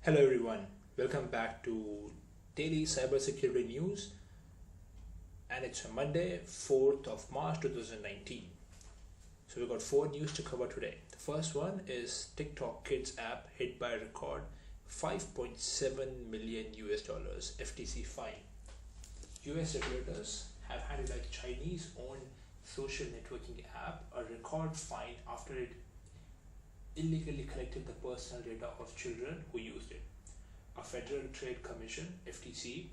Hello everyone, welcome back to Daily Cybersecurity News, and it's a Monday, 4th of March 2019. So we've got four news to cover today. The first one is TikTok Kids app hit by a record 5.7 million US dollars FTC fine. US regulators have handed a Chinese owned social networking app a record fine after it illegally collected the personal data of children who used it. A Federal Trade Commission (FTC)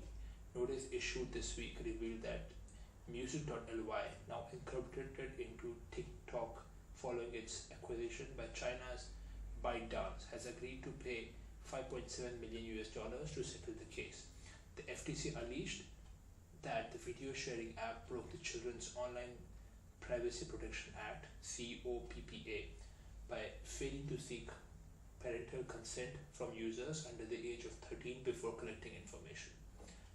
notice issued this week revealed that Music.ly, now incorporated into TikTok following its acquisition by China's ByteDance, has agreed to pay 5.7 million US dollars to settle the case. The FTC alleged that the video sharing app broke the Children's Online Privacy Protection Act (COPPA) by failing to seek parental consent from users under the age of 13 before collecting information.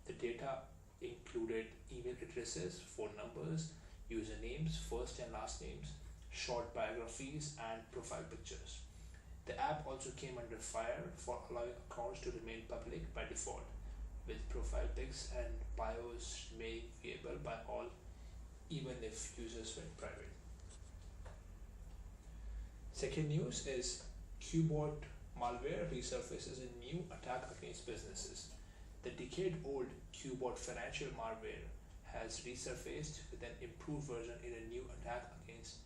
The data included email addresses, phone numbers, usernames, first and last names, short biographies, and profile pictures. The app also came under fire for allowing accounts to remain public by default, with profile pics and bios made viewable by all even if users went private. Second news is Qbot malware resurfaces a new attack against businesses. The decade-old Qbot financial malware has resurfaced with an improved version in a new attack against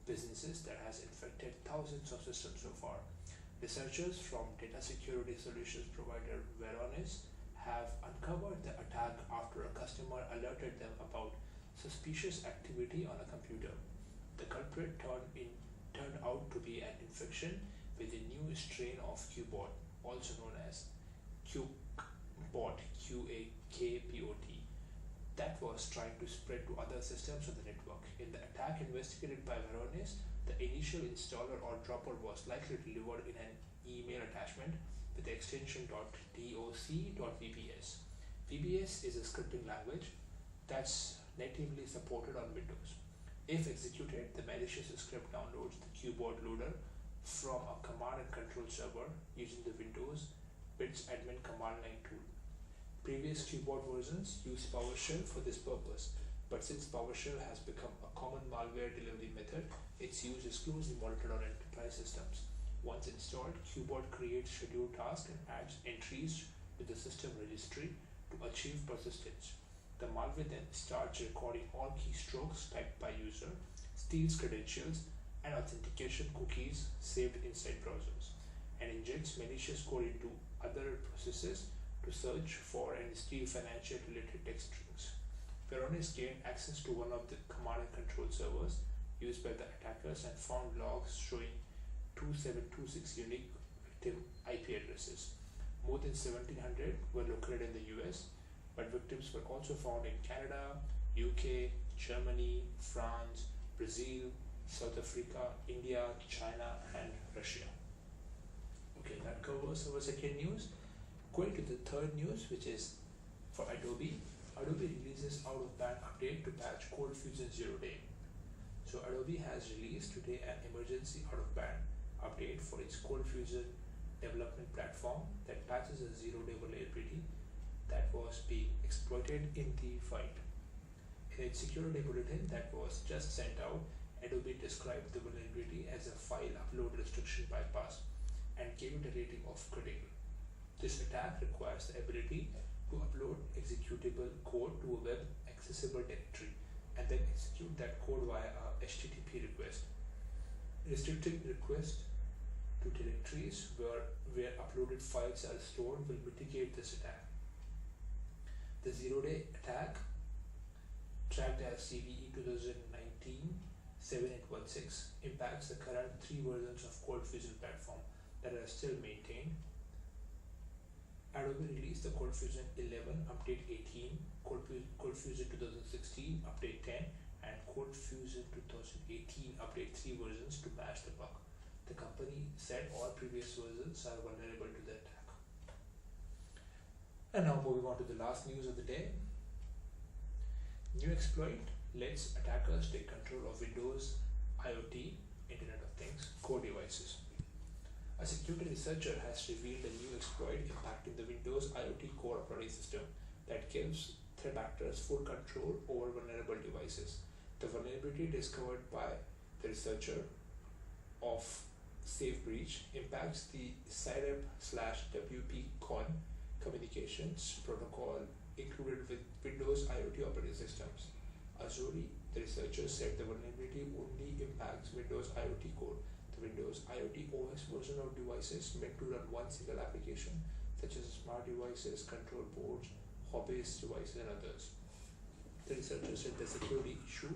businesses that has infected thousands of systems so far. Researchers from data security solutions provider Varonis have uncovered the attack after a customer alerted them about suspicious activity on a computer. The culprit turned out to be an infection with a new strain of Qbot, also known as Qbot, Qakbot, that was trying to spread to other systems on the network. In the attack investigated by Varonis, the initial installer or dropper was likely delivered in an email attachment with the extension .doc.vbs. VBS is a scripting language that's natively supported on Windows. If executed, the malicious script downloads the Qbot loader from a command and control server using the Windows bits admin command line tool. Previous Qbot versions used PowerShell for this purpose, but since PowerShell has become a common malware delivery method, its use is closely monitored on enterprise systems. Once installed, Qbot creates scheduled tasks and adds entries to the system registry to achieve persistence. The malware then starts recording all keystrokes typed by user, steals credentials and authentication cookies saved inside browsers, and injects malicious code into other processes to search for and steal financial related text strings. Varonis gained access to one of the command and control servers used by the attackers and found logs showing 2726 unique victim IP addresses. More than 1700 were located in the US, but victims were also found in Canada, UK, Germany, France, Brazil, South Africa, India, China, and Russia. Okay, that covers our second news. Going to the third news, which is for Adobe. Adobe releases out of band update to patch CodeFusion 0 Day. So Adobe has released today an emergency out of band update for its CodeFusion development platform that patches a 0-day vulnerability that was being exploited in the fight. In its security bulletin that was just sent out, Adobe described the vulnerability as a file upload restriction bypass and gave it a rating of critical. This attack requires the ability to upload executable code to a web accessible directory and then execute that code via a HTTP request. Restricting requests to directories where uploaded files are stored will mitigate this attack. The 0-day attack, tracked as CVE 2019-7816, impacts the current three versions of CodeFusion platform that are still maintained. Adobe released the CodeFusion 11 Update 18, CodeFusion 2016 Update 10, and CodeFusion 2018 Update 3 versions to patch the bug. The company said all previous versions are vulnerable to the attack. And now moving on to the last news of the day. New exploit lets attackers take control of Windows, IoT, Internet of Things, core devices. A security researcher has revealed a new exploit impacting the Windows IoT Core operating system that gives threat actors full control over vulnerable devices. The vulnerability discovered by the researcher of SafeBreach impacts the SIREP/WPCon communications protocol included with Windows IoT operating systems. Azuri, the researcher, said the vulnerability only impacts Windows IoT Core, the Windows IoT OS version of devices meant to run one single application, such as smart devices, control boards, hobbyist devices, and others. The researcher said the security issue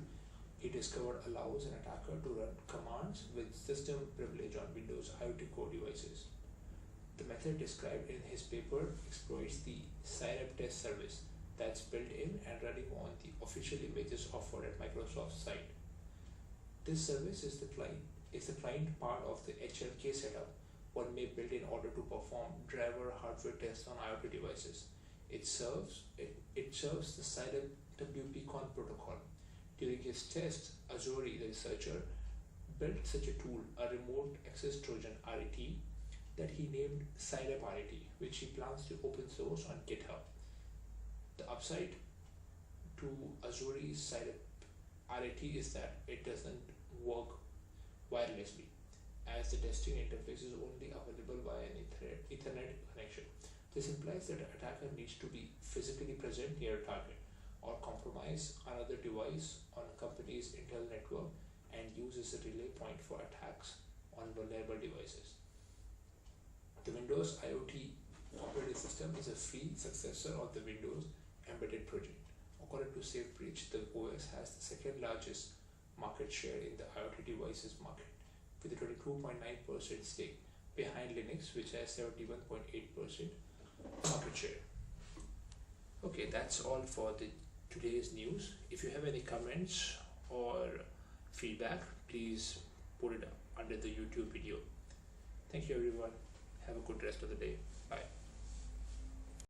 he discovered allows an attacker to run commands with system privilege on Windows IoT Core devices. The method described in his paper exploits the SIREP test service that's built in and running on the official images offered at Microsoft's site. This service is the client part of the HLK setup one may build in order to perform driver hardware tests on IoT devices. It serves the SIREP WPCon protocol. During his test, Azuri, the researcher, built such a tool, a remote access Trojan RET, that he named SIREP RET, which he plans to open source on GitHub. The upside to Azuri's SIREP RET is that it doesn't work wirelessly, as the testing interface is only available via an Ethernet connection. This implies that an attacker needs to be physically present near a target or compromise another device on a company's Intel network and use as a relay point for attacks on vulnerable devices. The Windows IoT operating system is a free successor of the Windows Embedded project. According to SafeBreach, the OS has the second largest market share in the IoT devices market, with a 22.9% stake, behind Linux, which has 71.8% market share. Okay, that's all for today's news. If you have any comments or feedback, please put it under the YouTube video. Thank you everyone. Have a good rest of the day.